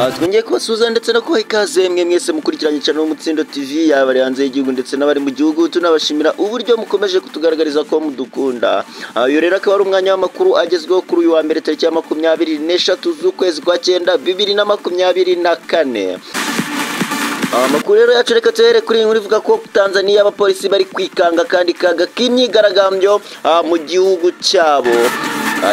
twongeye kubasuhuza ndetse no kubaha ikaze mwese mukurikiranye channel Umutsindo TV yabari hanze y'igihugu ndetse n'abari mu gihugu. Tunabashimira uburyo mukomeje kutugaragariza ko mudukunda. Uyu rero akaba ari umwanya w'amakuru agezweho kuri uyu wa mbere tariki ya 23 z'ukwezi kwa 9 2024. Amakuru rero yacu reka tuhere kuri inkuru ivuga ko Tanzania abapolisi bari kwikanga kandi kaga k'imyigaragambyo mu gihugu cyabo.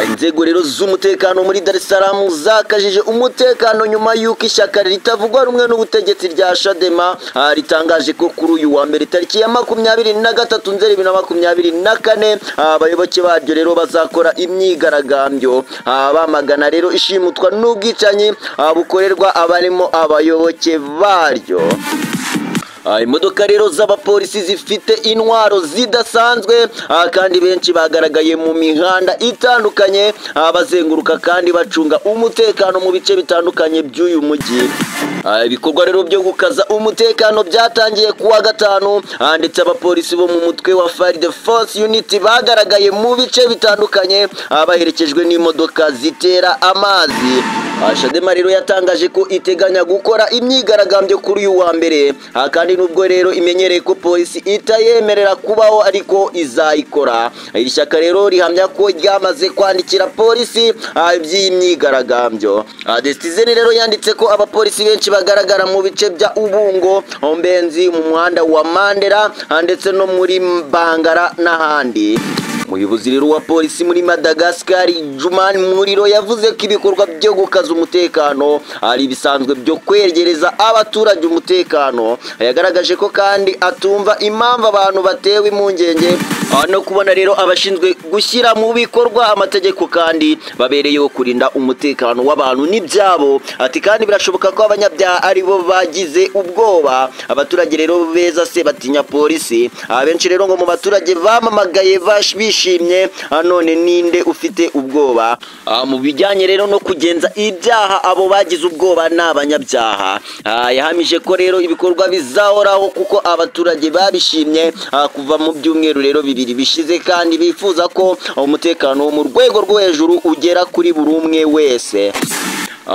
Inzego rero z'umutekano muri Dar es Salaam zakajije umutekano nyuma y'uko ishyaka ritavugwa rumwe n'ubutegetsi rya Chadema ritangaje ko kuri uyu wa mbere tariki ya 23 Nzeri 2024 abayoboke baryo rero bazakora imyigaragambyo bamagana rero ishimutwa n'ubwicanyi bukorerwa abarimo abayoboke baryo. Imodoka rero z'abapolisi zifite intwaro zidasanzwe kandi benshi bagaragaye mu mihanda itandukanye bazenguruka kandi bacunga umutekano mu bice bitandukanye by'uyu mujyi. Ibikorwa rero byo gukaza umutekano byatangiye kuwa gatanu ndetse abapolisi bo mu mutwe wa Field Force Unit bagaragaye mu bice bitandukanye baherekejwe n'imodoka zitera amazi. Chadema rero yatangaje ko iteganya gukora imyigaragambyo kuri uyu wa mbere kandi nubwo rero imenyereye ko polisi itayemerera kubaho ariko izayikora. Iri shyaka rero rihamya ko ryamaze kwandikira polisi by'imyigaragambyo. Destizen rero yanditse ko abapolisi benshi bagaragara mu bice bya Ubungo, Ombenzi, mu muhanda wa Mandela ndetse no muri Bangara n'ahandi. Umuyobozi rero wa polisi muri Madagascar Jumani Muriro yavuze ko ibikorwa byo gukaza umutekano ari bisanzwe byo kwegereza abaturage umutekano. Yagaragaje ko kandi atumva impamvu abantu batewe impungenge no kubona rero abashinzwe gushyira mu bikorwa amategeko kandi babereyeho kurinda umutekano w'abantu n'ibyabo. Ati kandi birashoboka ko abanyabyaha ari bo bagize ubwoba. Abaturage rero beza se batinya polisi. Abenshi rero ngo mu baturage bamamagaye bishimye none ninde ufite ubwoba mu bijyanye rero no kugenza ibyaha abo bagize ubwoba n'abanyabyaha. Yahamije ko rero ibikorwa bizahoraho kuko abaturage babishimye kuva mu byumweru rero bibiri bishize kandi bifuza ko umutekano wo mu rwego rwo hejuru ugera kuri buri umwe wese.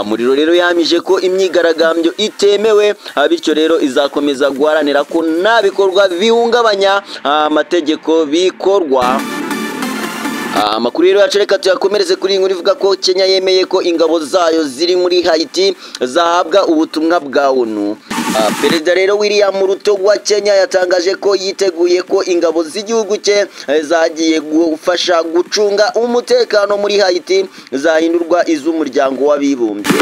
Muriro rero yahamije ko imyigaragambyo itemewe bityo rero izakomeza guharanira ko nta bikorwa bihungabanya amategeko bikorwa. Amakuru rero yacu reka tuyakomereze kuri inkuru ivuga ko Kenya yemeye ko ingabo zayo ziri muri Haiti zahabwa ubutumwa bwa ONU. Perezida rero William Ruto wa Kenya yatangaje ko yiteguye ko ingabo z'igihugu cye zagiye gufasha gucunga umutekano muri Haiti zahindurwa iz'umuryango w'abibumbye.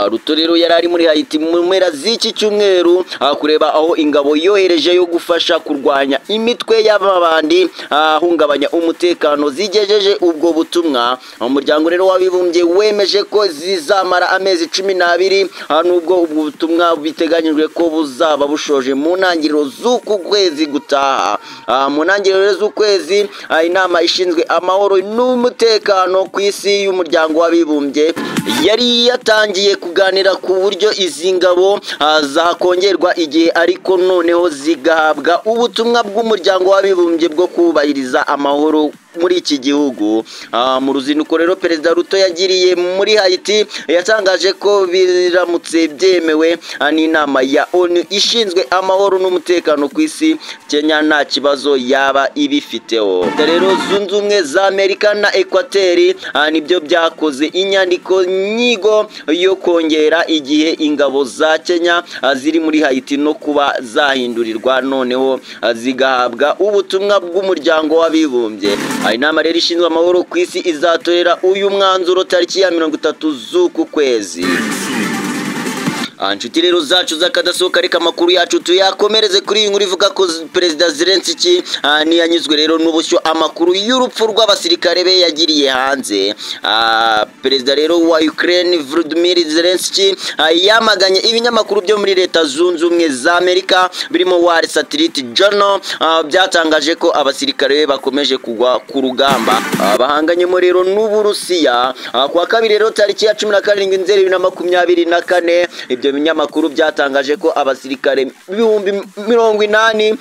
Ruto rero yarari muri Haiti mu mpera z'iki cyumweru kureba aho ingabo yohereje yo gufasha kurwanya imitwe y'ababandi ahungabanya umutekano zigejeje ubwo butumwa. Umuryango rero w'abibumbye wemeje ko zizamara amezi 12 nubwo ubwo butumwa biteganyijwe ko buzaba bushoje mu ntangiriro z'uku kwezi gutaha. Mu ntangiriro z'ukwezi inama ishinzwe amahoro n'umutekano ku isi y'umuryango w'abibumbye yari yatangiye kuganira ku buryo izi ngabo zakongerwa igihe ariko noneho zigahabwa ubutumwa bw'umuryango w'abibumbye bwo kubahiriza amahoro muri iki gihugu. Mu ruzinduko rero Perezida Ruto yagiriye muri Haiti yatangaje ko biramutse byemewe n'inama ya ONU ishinzwe amahoro n'umutekano ku isi Kenya nta kibazo yaba ibifiteho. Rero Zunze Ubumwe za Amerika na Equateur nibyo byakoze inyandiko nyigo yo kongera igihe ingabo za Kenya ziri muri Haiti no kuba zahindurirwa noneho zigahabwa ubutumwa bw'umuryango w'abibumbye. Inama rero ishinzwe amahoro ku isi izatorera uyu mwanzuro tariki ya 30 z'uku kwezi. Anshuti rero zacu zakadasohoka reka makuru yacu tuyakomereze kuri inkuru ivuga ko Perezida Zelensky niyanyuzwe rero n'ubushyo amakuru y'urupfu rw'abasirikare be yagiriye hanze. Perezida rero wa Ukraine Volodymyr Zelensky yamaganye ibinyamakuru byo muri Leta Zunze Ubumwe za Amerika birimo Wall Street Journal byatangaje ko abasirikare be bakomeje kugwa ku rugamba bahanganyemo rero n'Uburusiya. Kwa kabiri rero tariki ya 17 Nzeri 2024 ibyo binyamakuru byatangaje ko abasirikare 80,000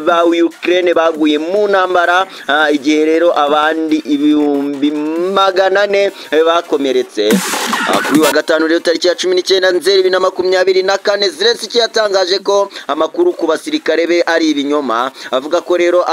ba Ukraine baguye mu ntambara, igihe rero abandi 400,000 bakomeretse. Kuri wa gatanu rero tariki ya 19 Nzeri 2024 Zelensky yatangaje ko amakuru ku basirikare be ari ibinyoma, avuga ko rero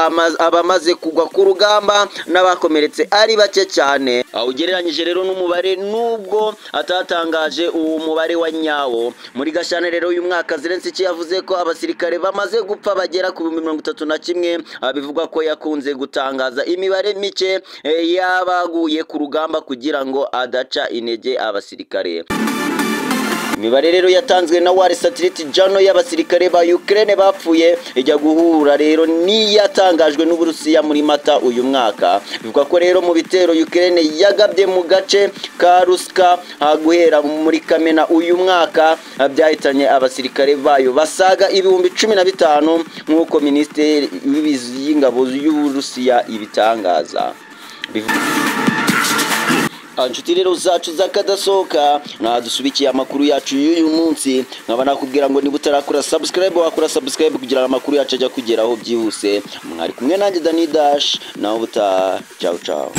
abamaze kugwa ku rugamba n'abakomeretse ari bake cyane, ugereranyije rero n'umubare nubwo atatangaje uwo mubare wa nyawo. Muri Gashyantare rero uyu mwaka Zelensky yavuze ko abasirikare bamaze gupfa bagera ku 31, bivugwa ko yakunze gutangaza imibare mike yabaguye ku rugamba kugira ngo adaca intege abasirikare. Imibare rero yatanzwe na Wall Street Journal y'abasirikare ba Ukraine bapfuye ijya guhura rero ni yatangajwe n'Uburusiya muri Mata uyu mwaka. Bivuga ko rero mu bitero Ukraine yagabye mu gace ka Ruska guhera muri Kamena uyu mwaka byahitanye abasirikare bayo basaga 15,000 nk'uko Minisiteri y'Ingabo y'Uburusiya ibitangaza. Inshuti rero zacu zakadasohoka dusubikiye amakuru yacu y'uyu munsi, nkaba nakubwira ngo niba utarakora subscribe wakora subscribe kugira amakuru yacu ajya kugeraho byihuse. Mwari kumwe nanjye Dani Dash, naho buta ciao ciao.